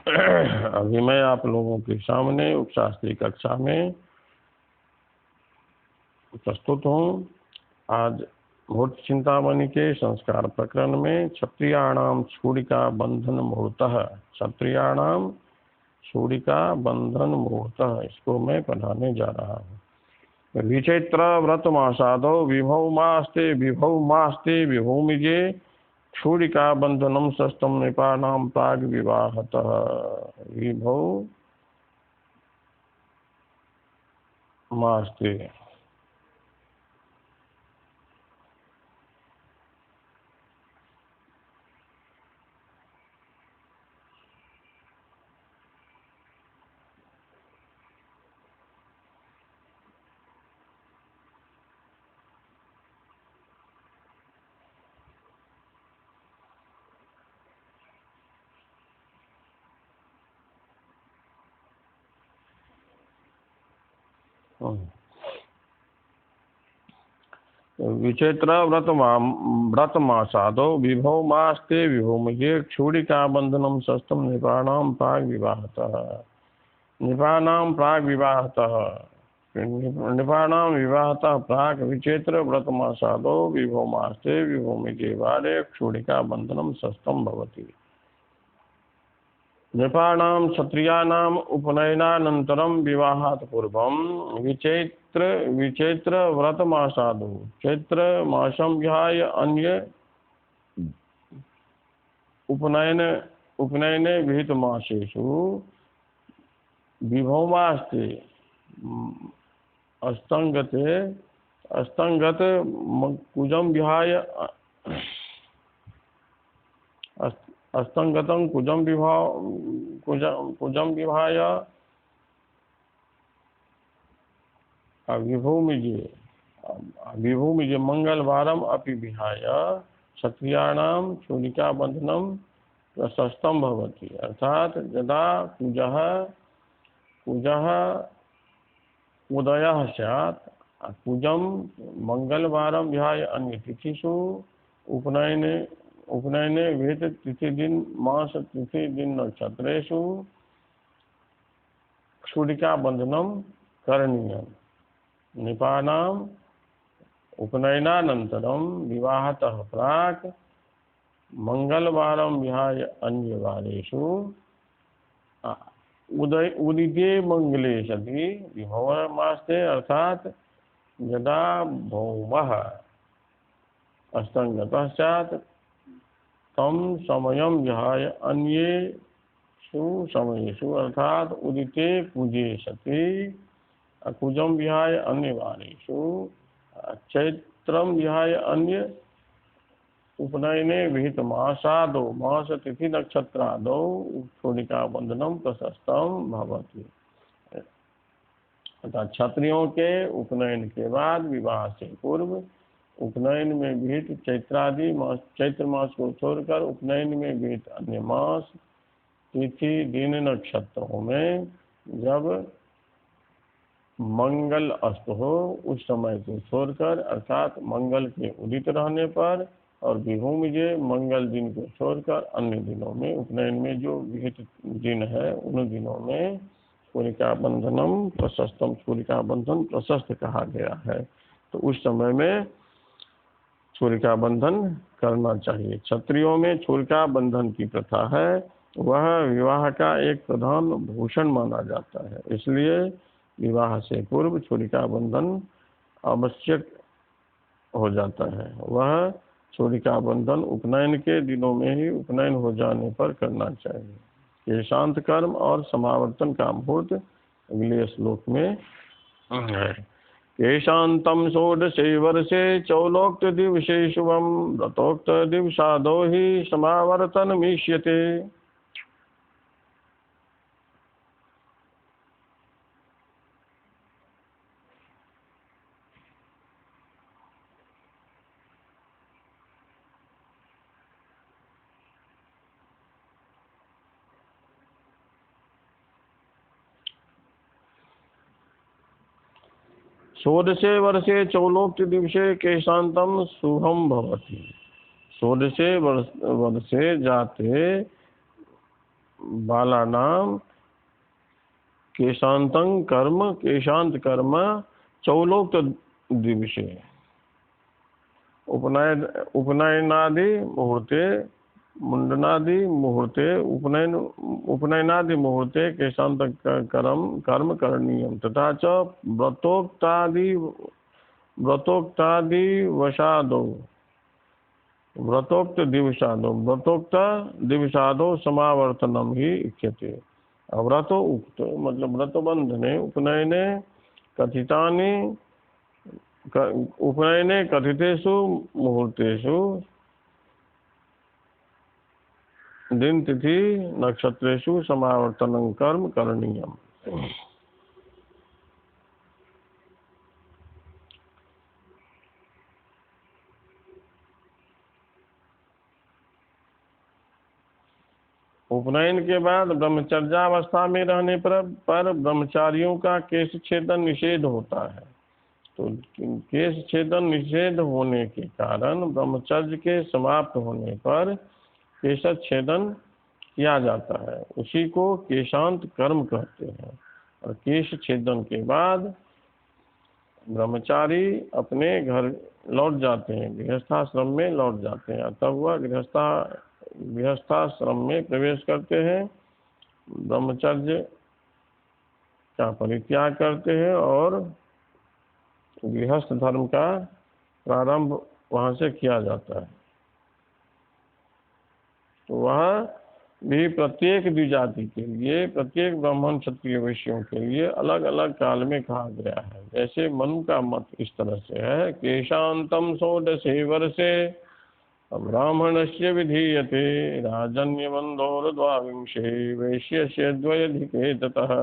अभी मैं आप लोगों के सामने उपशास्त्री कक्षा में प्रस्तुत हूँ। आज मुहूर्त चिंतामणि के संस्कार प्रकरण में क्षत्रियाणाम छूड़िका बंधन मुहूर्तः, क्षत्रियाणाम छूड़िका बंधन मुहूर्तः, इसको मैं पढ़ाने जा रहा हूँ। विचैत्र व्रत मासादो विभौ मास्ते विभूमिजे क्षूरिका बंधनम सस्तम नृपाणाम प्राग विवाहतः। विभौ मास्ते विचैत्र व्रत मासादो विभौ मास्ते विभूमिजे क्षूरिका बंधनम सस्तम नृपाणाम प्राग विवाहतः। नृपाणाम प्राग विवाहतः, नृपाणाम विवाहतः प्राग विचैत्र व्रत मासादो विभौ मास्ते विभूमिजे वारे क्षूरिका बंधनम सस्तम भवति। नृपाणाम क्षत्रियाणाम उपनयनानंतरम विवाहात् पूर्वम विचैत्र व्रत मासादो, चैत्र मासम विहाय अन्य उपनयने विहित मासेषु विभौमास्ते अस्तंगत कुजम विहाय अस्तंगतं कुजम विहाय विभूमिजे मंगलवारम अपि विहाय क्षत्रियाणाम छूलिका बंधनम प्रशस्तं भवति। अर्थात यदा कुजः उदयः स्यात्, कुजम मंगलवारम विहाय अन्य तिथिषु उपनयने विहित तिथि दिन मास तिथि दिन नक्षत्रेषु क्षूरिका बंधनम करणीयम्। नृपाणाम उपनयनानंतरम विवाहतः प्राक् मंगलवारम विहाय अन्य वारेषु उदिते मंगले सति विभवमास्ते, अर्थात यदा भौमः अस्तंगतः स्यात् तम समयं विहाय अन्येषु समयेषु, अर्थात उदिते कुजे सति कुजम विहाय अन्य वारेषु चैत्रम विहाय अन्य उपनयने विहित मासादो मास तिथि नक्षत्रादो क्षूरिका बंधनम प्रशस्तं भवति। अर्थात क्षत्रियों के उपनयन के बाद विवाह से पूर्व उपनयन में विहित चैत्रादि मास, चैत्र मास को छोड़कर उपनयन में विहित अन्य मास तिथि दिन नक्षत्रों में जब मंगल अस्त हो उस समय को छोड़कर, अर्थात मंगल के उदित रहने पर और विभूमिजे मंगल दिन को छोड़कर अन्य दिनों में उपनयन में जो विहित दिन है उन दिनों में छूरिका बंधनम प्रशस्तम, छूरिका बंधन प्रशस्त कहा गया है। तो उस समय में छूरिका बंधन करना चाहिए। क्षत्रियों में छूरिका बंधन की प्रथा है, वह विवाह का एक प्रधान भूषण माना जाता है, इसलिए विवाह से पूर्व छूरिका बंधन आवश्यक हो जाता है। वह छूरिका बंधन उपनयन के दिनों में ही उपनयन हो जाने पर करना चाहिए। ये शांत कर्म और समावर्तन का मुहूर्त अगले श्लोक में है। ये शांतम षोडशे वर्षे चौलोक्त दिवसे शुभम व्रतोक्त दिवसादो ही समावर्तन मीष्यते। षोडशे वर्षे चौलोक्त दिवसे केशांतम शुभम भवति। षोडशे वर्षे जाते बालानाम केशांतं कर्म केशांत कर्म चौलोक्त दिवसे उपनयनादि मुहूर्ते मुंडनादि मुहूर्ते उपनयनादि मुहूर्ते केशांत कर्म करणीयम तथा च व्रतोक्तादि व्रतोक्त दिवसादो समावर्तनम ही इच्छते। व्रतो उक्त मतलब व्रतबंधने उपनयने कथितेषु मुहूर्तेषु दिन तिथि नक्षत्रेषु समावर्तनं कर्म करणीयम। उपनयन के बाद ब्रह्मचर्यावस्था में रहने पर ब्रह्मचारियों का केश छेदन निषेध होता है। तो केश छेदन निषेध होने के कारण ब्रह्मचर्य के समाप्त होने पर केश छेदन किया जाता है, उसी को केशांत कर्म कहते हैं। और केश छेदन के बाद ब्रह्मचारी अपने घर लौट जाते हैं, गृहस्थाश्रम में लौट जाते हैं। तब वह गृहस्थाश्रम में प्रवेश करते हैं, ब्रह्मचर्य का परित्याग करते हैं और गृहस्थ धर्म का प्रारंभ वहां से किया जाता है। तो वह भी प्रत्येक द्विजाति के लिए, प्रत्येक ब्राह्मण क्षत्रिय वैश्यों के लिए अलग अलग काल में कहा गया है। जैसे मनु का मत इस तरह से है, केशांतम 16 वर्षे ब्राह्मणस्य विधीयते राजन्यबंधोर 22 वैश्यस्य 2 ततः।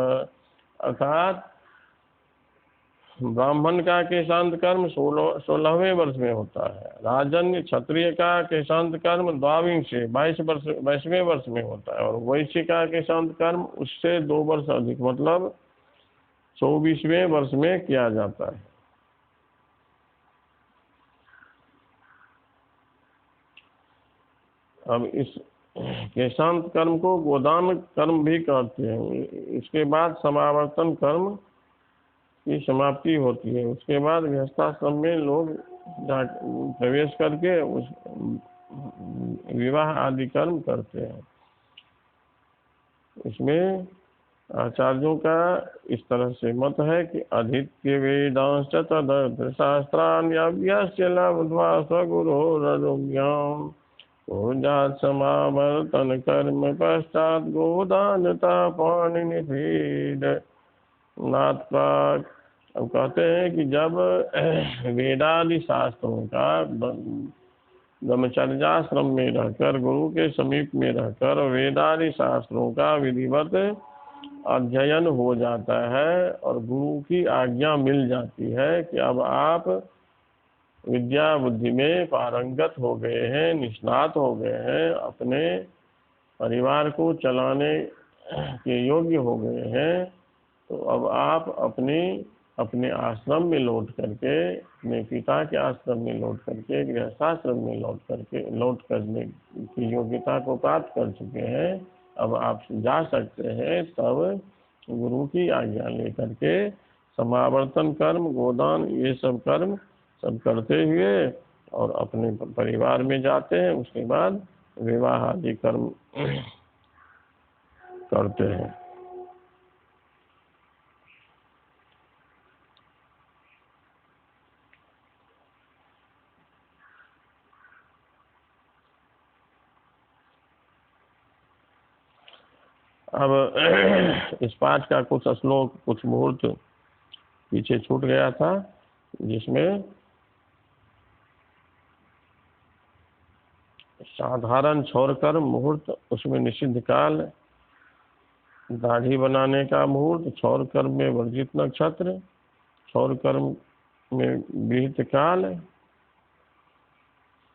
अर्थात ब्राह्मण का केशांत कर्म 16वें वर्ष में होता है, राजन्य क्षत्रिय का केशांत कर्म 22वें वर्ष में होता है और वैश्य का केशांत कर्म उससे 2 वर्ष अधिक मतलब 24वें वर्ष में किया जाता है। अब इस केशांत कर्म को गोदान कर्म भी कहते हैं। इसके बाद समावर्तन कर्म की समाप्ति होती है। उसके बाद गृहस्थाश्रम में लोग प्रवेश करके उस विवाह आदि कर्म करते हैं। इसमें आचार्यों का इस तरह से मत है कि अधित्य वेदांश्च तदर्थ शास्त्रान्यभ्यस्य लब्ध्वा स्वगुरोरनुज्ञाम् पूजात् समावर्तन कर्म पश्चात् गोदानता पाणिनिभेद नाथ प्राक। अब कहते हैं कि जब वेदादि शास्त्रों का ब्रह्मचर्याश्रम में रहकर, गुरु के समीप में रहकर वेदादि शास्त्रों का विधिवत अध्ययन हो जाता है और गुरु की आज्ञा मिल जाती है कि अब आप विद्या बुद्धि में पारंगत हो गए हैं, निष्णात हो गए हैं, अपने परिवार को चलाने के योग्य हो गए हैं, तो अब आप अपने आश्रम में लौट करके, अपने पिता के आश्रम में लौट करके, गृहस्थाश्रम में लौट करने की योग्यता को प्राप्त कर चुके हैं। अब आप जा सकते हैं। तब गुरु की आज्ञा लेकर के समावर्तन कर्म, गोदान, ये सब कर्म सब करते हुए और अपने परिवार में जाते हैं। उसके बाद विवाह आदि कर्म करते हैं। अब इस पाठ का कुछ श्लोक, कुछ मुहूर्त पीछे छूट गया था, जिसमें साधारण छोड़कर मुहूर्त, उसमें निषिद्ध काल, दाढ़ी बनाने का मुहूर्त, क्षौर कर्म में वर्जित नक्षत्र, क्षौर कर्म में विहित काल,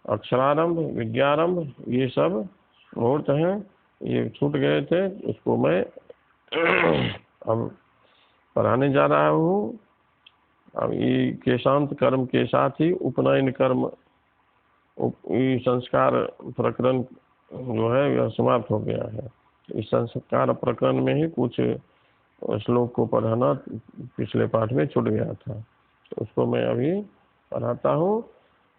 अक्षरारंभ, विद्यारंभ, ये सब मुहूर्त हैं। ये छूट गए थे, उसको मैं अब पढ़ाने जा रहा हूँ। अब ये केशांत कर्म के साथ ही उपनयन कर्म, संस्कार प्रकरण जो है यह समाप्त हो गया है। इस संस्कार प्रकरण में ही कुछ श्लोक को पढ़ाना पिछले पाठ में छूट गया था, तो उसको मैं अभी पढ़ाता हूँ।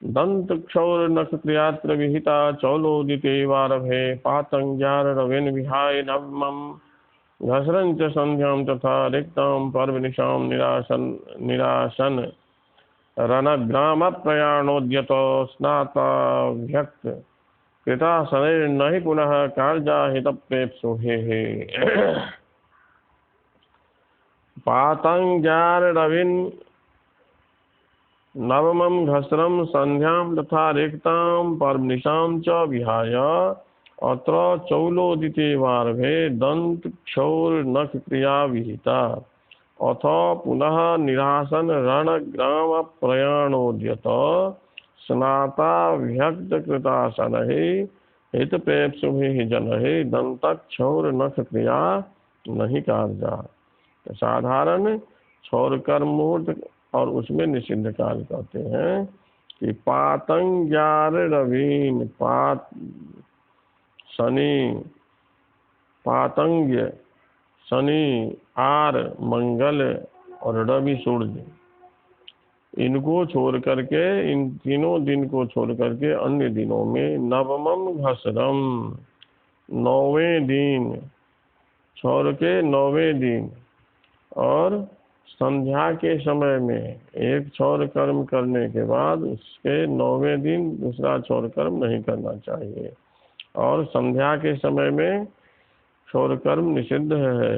दंत क्षौर नख क्रियात्र विहिता चौलोदिते वारभे पातंग्यार रवेन विहाय नवमम घसरं च संध्यां तथा रिक्तां पर्वनिशां निराशन रणग्राम प्रयाणोद्यतो स्नाताभ्यक्त कृतासनैर्न हि पुनः कार्याहितप्रेप्सु हे पातंग्यारविन् नवमं घस्रं संध्यां तथा रिक्तां पर्वनिशां च विहाय अत्र चौलोदिते वारभे दंत क्षौर नख क्रिया विहिता अथ पुनः निरासन रणग्राम प्रयाणोद्यत स्नाताभ्यक्त कृतासनहि हितप्रेप्सुभिः जनहि दंत क्षौर नख क्रिया नहीं कार्या। साधारण क्षौर कर्म मुहूर्त और उसमें निषिद्ध काल कहते हैं कि पातंग्यार रवीन, पात शनि, पातंग्य शनि, आर मंगल और रवि सूर्य, इनको छोड़ करके, इन तीनों दिन को छोड़ करके अन्य दिनों में नवमम घसरम, 9वें दिन, छोड़ के 9वें दिन, और संध्या के समय में एक क्षौर कर्म करने के बाद उसके 9वें दिन दूसरा क्षौर कर्म नहीं करना चाहिए, और संध्या के समय में क्षौर कर्म निषिद्ध है।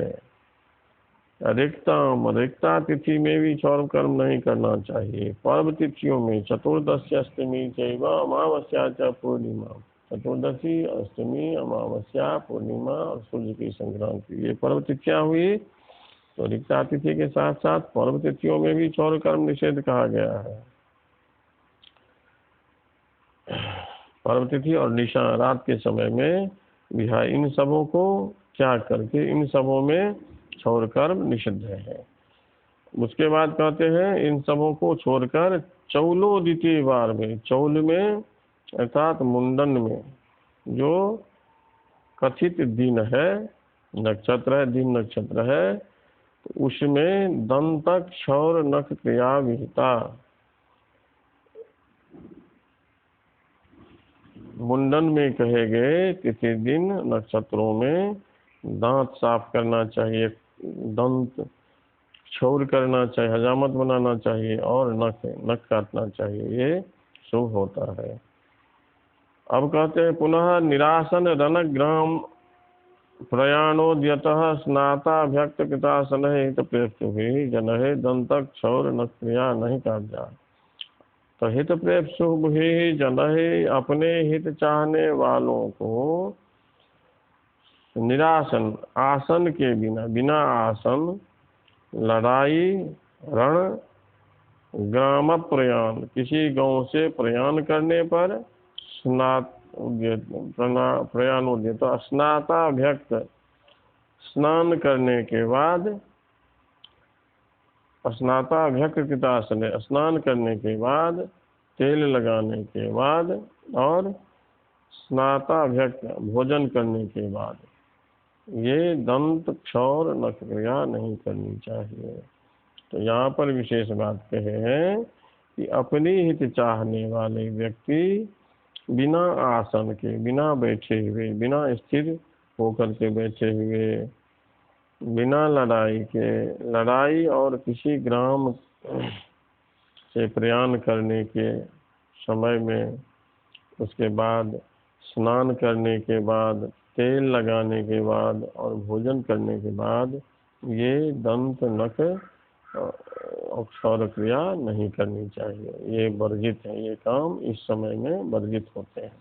रिक्ता तिथि में भी क्षौर कर्म नहीं करना चाहिए। पर्व तिथियों में चतुर्दशी, अष्टमी चैव अमावस्या च पूर्णिमा, चतुर्दशी, अष्टमी, अमावस्या, पूर्णिमा और सूर्य की संक्रांति, ये पर्व तिथियां हुई। तो रिक्ता तिथि के साथ साथ पर्व तिथियों में भी क्षौर कर्म निषेध कहा गया है। पर्व तिथि और निशा रात के समय में विहार, इन सबों को त्याग करके इन सबों में क्षौर कर्म निषिद्ध है। उसके बाद कहते हैं इन सबों को छोड़कर चौलोदिते वार में, चौल में अर्थात मुंडन में जो कथित दिन है, नक्षत्र है, दिन नक्षत्र है, तो उसमें दंत क्षौर नख क्रिया विहिता, मुंडन में कहे गए तिथि दिन नक्षत्रों में दांत साफ करना चाहिए, दंत क्षौर करना चाहिए, हजामत बनाना चाहिए और नख काटना चाहिए, ये शुभ होता है। अब कहते हैं पुनः निरासन रणग्राम प्रयाणोद्यतः स्नाताभ्यक्त कृतासन हित प्रेप्सुभिः जनहे दंत क्षौर नख क्रिया नहीं कार्या। तो हित प्रेप्सुभिः जनहे, अपने हित चाहने वालों को निरासन, आसन के बिना, बिना आसन, लड़ाई, रण, ग्राम प्रयाण, किसी गांव से प्रयाण करने पर, प्रयाणोद्यत स्नाताभ्यक्त, स्नान करने के बाद, स्नाताभ्यक्त कृतासन, स्नान करने के बाद, तेल लगाने के बाद, और स्नाताभ्यक्त भोजन करने के बाद, ये दंत क्षौर नख क्रिया नहीं करनी चाहिए। तो यहाँ पर विशेष बात कहे हैं कि अपनी हित चाहने वाले व्यक्ति बिना आसन के, बिना बैठे हुए, बिना स्थिर होकर के बैठे हुए, बिना लड़ाई के, लड़ाई और किसी ग्राम से प्रयाण करने के समय में, उसके बाद स्नान करने के बाद, तेल लगाने के बाद और भोजन करने के बाद ये दंत नख और क्षौर क्रिया नहीं करनी चाहिए, ये वर्जित है, ये काम इस समय में वर्जित होते हैं।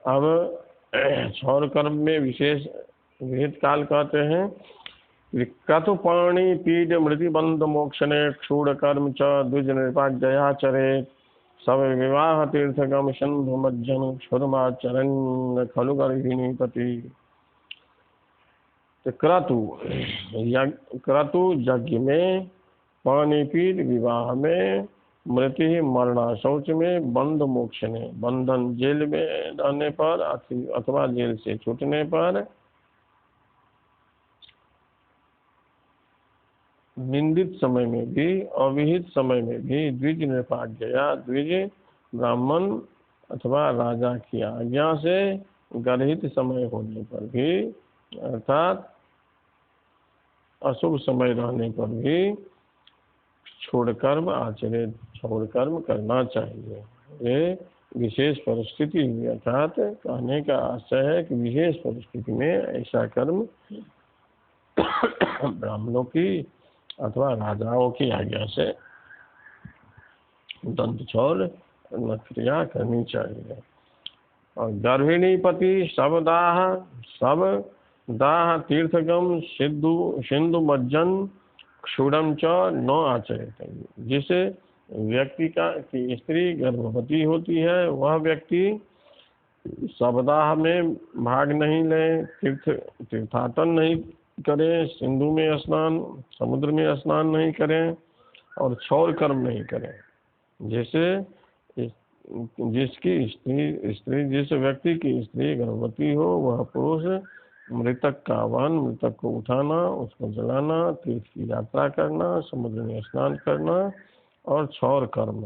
अब क्षौर कर्म में विशेष विहित काल कहते हैं कतुपाणी पीड मृति बंध मोक्षणे क्षूर कर्म च द्विज निपाजया चरे सब विवाह तीर्थगम शंभु मज्जन क्षुरमाचरण खलु गर्भिणी पति। तो क्रतु यज्ञ में, पानीपीत विवाह में, मृत्यु मरना शौच में, बंध मोक्ष में, बंधन जेल में रहने पर अथवा जेल से छूटने पर, निंदित समय में भी, अविहित समय में भी, द्विज निपाज्ञया, द्विज ब्राह्मण अथवा राजा की आज्ञा से गर्हित समय होने पर भी, अर्थात अशुभ समय रहने पर भी छोड़ कर्म करना चाहिए। ये विशेष परिस्थिति हुई, अर्थात कहने का आशय है कि विशेष परिस्थिति में ऐसा कर्म ब्राह्मणों की अथवा राजाओं की आज्ञा से दंत छोड़ क्रिया करनी चाहिए। और गर्भिणी पति सब दाह तीर्थगम सिंधु मज्जन क्षुरम च न आचरित। जिस व्यक्ति की स्त्री गर्भवती होती है वह व्यक्ति शवदाह में भाग नहीं ले, तीर्थाटन नहीं करें, सिंधु में स्नान, समुद्र में स्नान नहीं करें और क्षौर कर्म नहीं करें। जैसे जिस व्यक्ति की स्त्री गर्भवती हो वह पुरुष मृतक का वन, मृतक को उठाना, उसको जलाना, तीर्थ की यात्रा करना, समुद्र में स्नान करना और क्षौर कर्म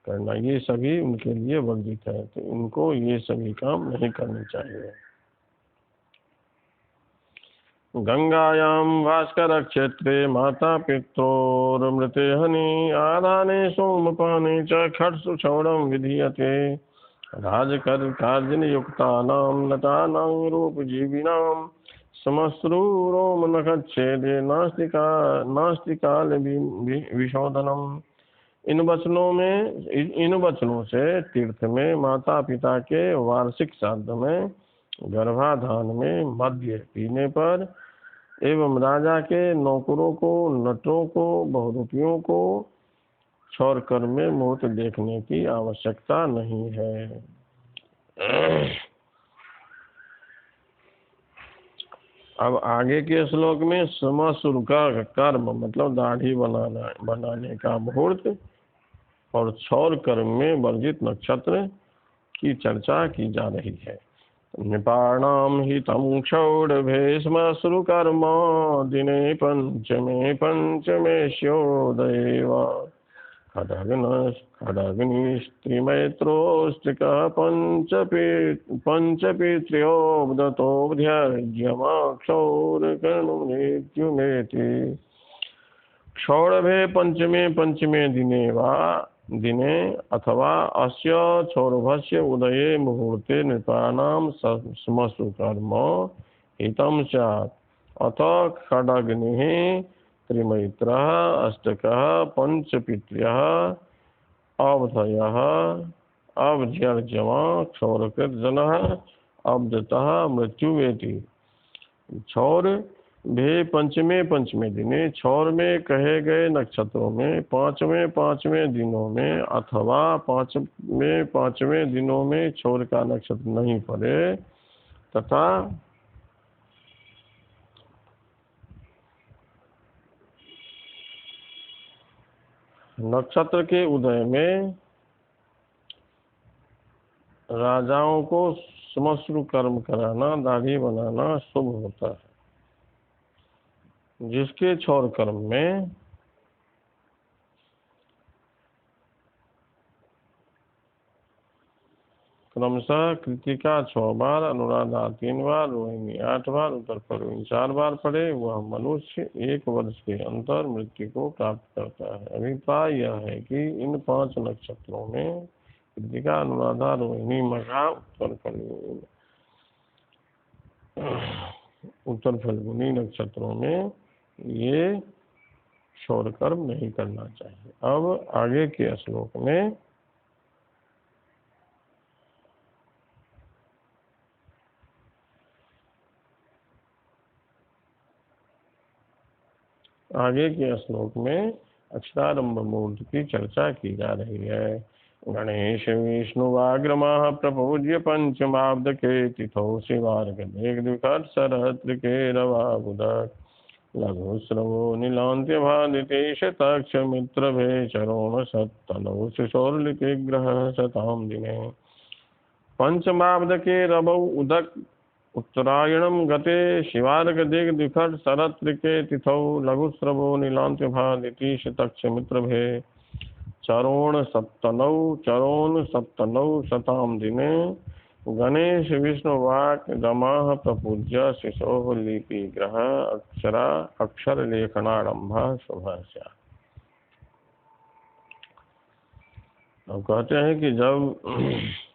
करना, ये सभी उनके लिए वर्जित है। तो इनको ये सभी काम नहीं करने चाहिए। गंगायां भास्कर क्षेत्रे माता पित्रोर्मृते हनि आदाने सोमपाने च खट्सु क्षौरं विधीयते। राजकार्यन युक्तानां नटानां रूपजीविनां समश्रु रोम नखच्छेदे नास्ति काल विशोधनम। इन वचनों से तीर्थ में, माता पिता के वार्षिक श्राद्ध में, गर्भाधान में, मद्य पीने पर एवं राजा के नौकरों को, नटों को, बहुरूपियों को क्षौर कर्म में मुहूर्त देखने की आवश्यकता नहीं है। अब आगे के श्लोक में समसुर का कर्म मतलब दाढ़ी बनाने का मुहूर्त और क्षौर कर्म में वर्जित नक्षत्र की चर्चा की जा रही है। निपाणाम हितं क्षौरभे श्मश्रु कर्म दिने पंचमे स्योदयेव। खड्गनिस्त्रिमैत्रोऽष्टिकः पञ्चपित्र्योऽब्दतोऽभ्यर्ज्यमाक्षौरकर्णमृत्युमेति। क्षौरभे पंचमे दिने अथवा अस्य क्षौरभस्य उदये मुहूर्ते नृपाणां श्मश्रु कर्म हितं स्यात्। अथ खड्गनिः त्रिमैत्रः अष्टकः पंचपित्र्यः अवधयः अवध्यर्जमा क्षौरकृत जनः अब्दतः मृत्युवेति। क्षौर भे पंचमे दिने, क्षौर में कहे गए नक्षत्रों में पांचवें दिनों में अथवा पांचवें दिनों में क्षौर का नक्षत्र नहीं पड़े तथा नक्षत्र के उदय में राजाओं को श्मश्रु कर्म कराना, दाढ़ी बनाना शुभ होता है। जिसके क्षौर कर्म में क्रमशः कृतिका 6 बार, अनुराधा 3 बार, रोहिणी 8 बार, उत्तर फल्गुनी 4 बार पड़े, वह मनुष्य 1 वर्ष के अंतर मृत्यु को प्राप्त करता है। अभिप्राय यह है कि इन 5 नक्षत्रों में कृतिका, अनुराधा, रोहिणी, मघा, उत्तर फल्गुनी नक्षत्रों में ये क्षौर कर्म नहीं करना चाहिए। अब आगे के श्लोक में अक्षरारंभ मुहूर्त की चर्चा की जा रही है। गणेश विष्णुवाग्रमः प्रपूज्य पंचमाब्दके तिथौ शिवार्घ्यदिग्विकट सरहत्रिकेरवाबुदक लघुश्रवो नीलान्त्यभादितेश तक्षमित्रभे चरोण सत्तनौ शिशोर्लिपिग्रहः शतां दिने पंचमाब्दके रवौ उदक उत्तरायणं गते शिवार्घ्यदिग्विकट सरहत्रिके तिथौ लघुश्रवो नीलान्त्यभादितेश तक्षमित्रभे चरोण सप्तनौ शतां दिने गणेश विष्णुवाक् गमाः प्रपूज्य शिशोः लिपिग्रह अक्षर लेखनारंभ शुभ स्यात्। अब कहते हैं कि जब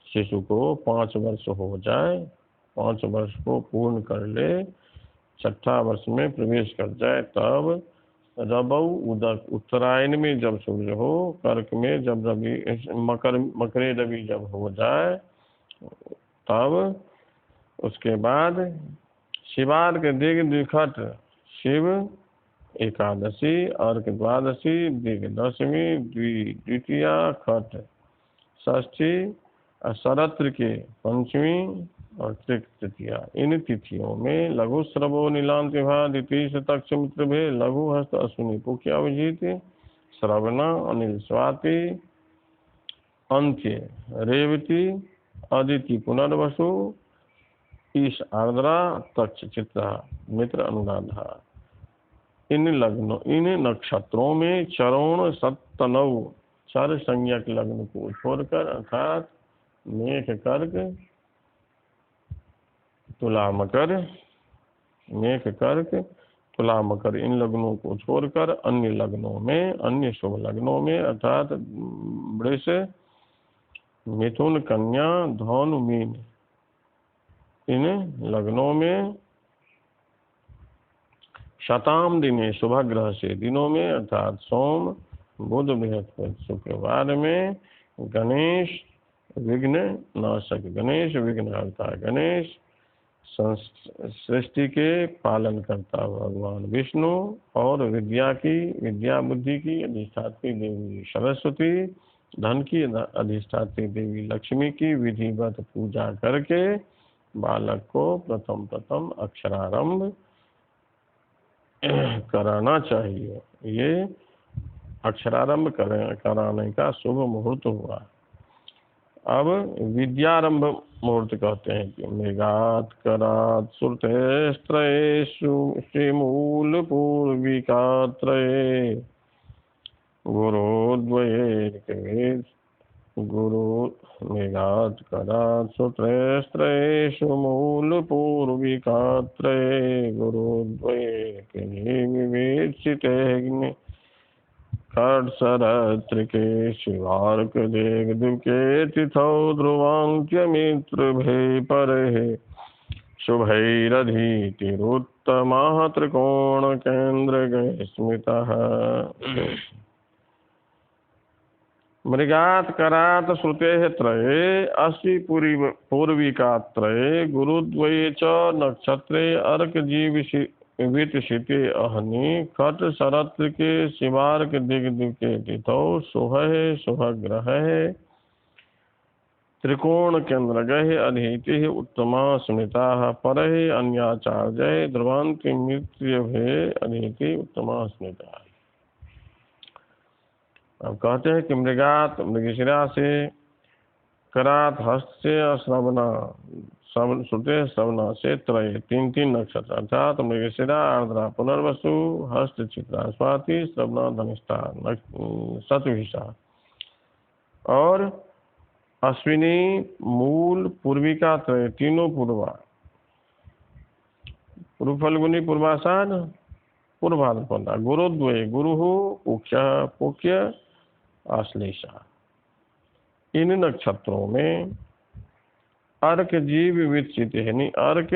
शिशु को 5 वर्ष हो जाए, 5 वर्ष को पूर्ण कर ले, 6ठा वर्ष में प्रवेश कर जाए, तब रबौ उदक उत्तरायण में जब सूर्य हो, कर्क में जब रवि मकरे रवि जब हो जाए, तब उसके बाद शिवार्क दिग्विकट शिव एकादशी, अर्क द्वादशी, दिग दशमी, द्वितीया, खट षष्ठी, शरत्र के पंचमी और तृतीया, इन तिथियों में लघु श्रवो नीलांतिभा द्वितीय तक्ष मित्र भे लघु हस्त अश्विनी पुख्य अभिजीत श्रवणा अनिल स्वाति अंत्य रेवती अदिति पुनर्वसु ईश आर्द्रा तक्ष चित्रा मित्र अनुराधा, इन नक्षत्रों में चरोण सत्तनौ चार संज्ञक लग्न को छोड़कर अर्थात मेष कर्क तुला मकर इन लग्नों को छोड़कर अन्य लग्नों में, अन्य शुभ लग्नों में अर्थात वृष मिथुन कन्या धनु मीन, इन लग्नों में शताम दिने शुभ ग्रह से दिनों में अर्थात सोम बुध बृहस्पति शुक्रवार में गणेश विघ्न नाशक, गणेश विघ्नहर्ता, गणेश सृष्टि के पालन करता भगवान विष्णु और विद्या बुद्धि की अधिष्ठात्री देवी सरस्वती, धन की अधिष्ठात्री देवी लक्ष्मी की विधिवत पूजा करके बालक को प्रथम अक्षरारंभ कराना चाहिए। ये अक्षरारंभ कराने का शुभ मुहूर्त हुआ। अब विद्यारंभ मुहूर्त कहते हैं कि मृगात करात श्रुतेस्त्रयेषु श्रीमूल पूर्विकात्रये गुरुद्वये मृगात करात श्रुतेस्त्रयेषु मूल पूर्विकात्रये गुरुद्वये विवेचितेऽग्नि खट्सरत्रिके शिवार्क दिग्दुके तिथौ ध्रुवान्त्यमित्रभे परे शुभैरधीतिरुत्तमः त्रिकोण केन्द्रगे स्मृतः। मृगात करात श्रुतेः त्रये अस्ति पूर्विकात्रये गुरुद्वये च नक्षत्रे अर्क वितशिते अहनि खट शरत्र के शिवार्क दिग्दुके तिथौ शुभग्रहे त्रिकोण केन्द्रगः अधीतिः उत्तमा स्मृताः परः अन्याचार्यः ध्रुवान्ति मृत्युभे अधीति उत्तमा स्मृताः। अब कहते हैं कि मृगात मृगशिरा से, करात हस्त से, श्रवणा श्रुते श्रवणा से त्रय 3 नक्षत्र अर्थात मृगशिरा आर्द्रा पुनर्वसु हस्त चित्रा स्वाति श्रवणा धनिष्ठा शतभिषा और अश्विनी मूल पूर्विका त्रय तीनों पूर्वा पूर्व फल्गुनी पूर्वाषाढ़ पूर्वाद्रपदा गुरुद्वय गुरु पुख्य आश्लेषा, इन नक्षत्रों में अर्क जीव वित्त है, अर्क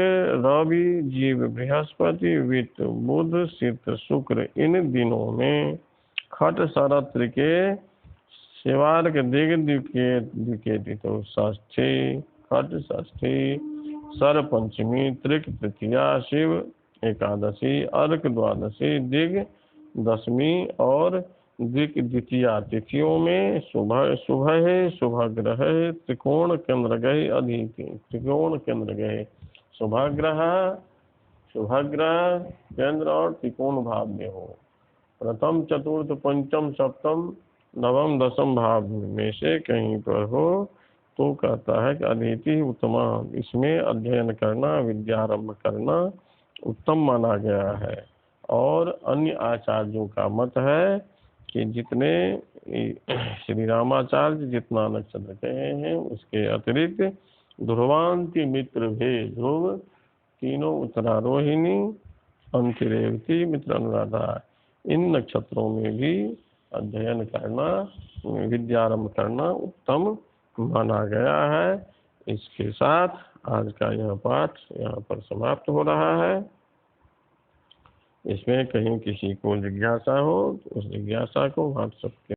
रवि जीव बृहस्पति वित्त बुध सित शुक्र, इन दिनों में खट शरत्र के शिवार्क दिग्दुके तिथौ षष्ठी खट षष्ठी सर पंचमी त्रिक तृतीया शिव एकादशी अर्क द्वादशी दिग दशमी और द्वितीया तिथियों में शुभ है, शुभग्रह है, त्रिकोण केंद्र गए अदिति, त्रिकोण केंद्र गए शुभग्रह केंद्र और त्रिकोण भाव में हो। प्रथम चतुर्थ पंचम सप्तम नवम दसम भाव में से कहीं पर हो तो कहता है कि अदिति उत्तमा, इसमें अध्ययन करना, विद्यारंभ करना उत्तम माना गया है। और अन्य आचार्यों का मत है कि जितने श्री रामाचार्य जितना नक्षत्र कहे हैं उसके अतिरिक्त ध्रुवांति मित्र भेद, ध्रुव तीनों उत्तरारोहिणी अंतिरेवती मित्र अनुराधा, इन नक्षत्रों में भी अध्ययन करना, विद्यारंभ करना उत्तम माना गया है। इसके साथ आज का यह पाठ यहाँ पर समाप्त हो रहा है। इसमें कहीं किसी को जिज्ञासा हो तो उस जिज्ञासा को व्हाट्सएप के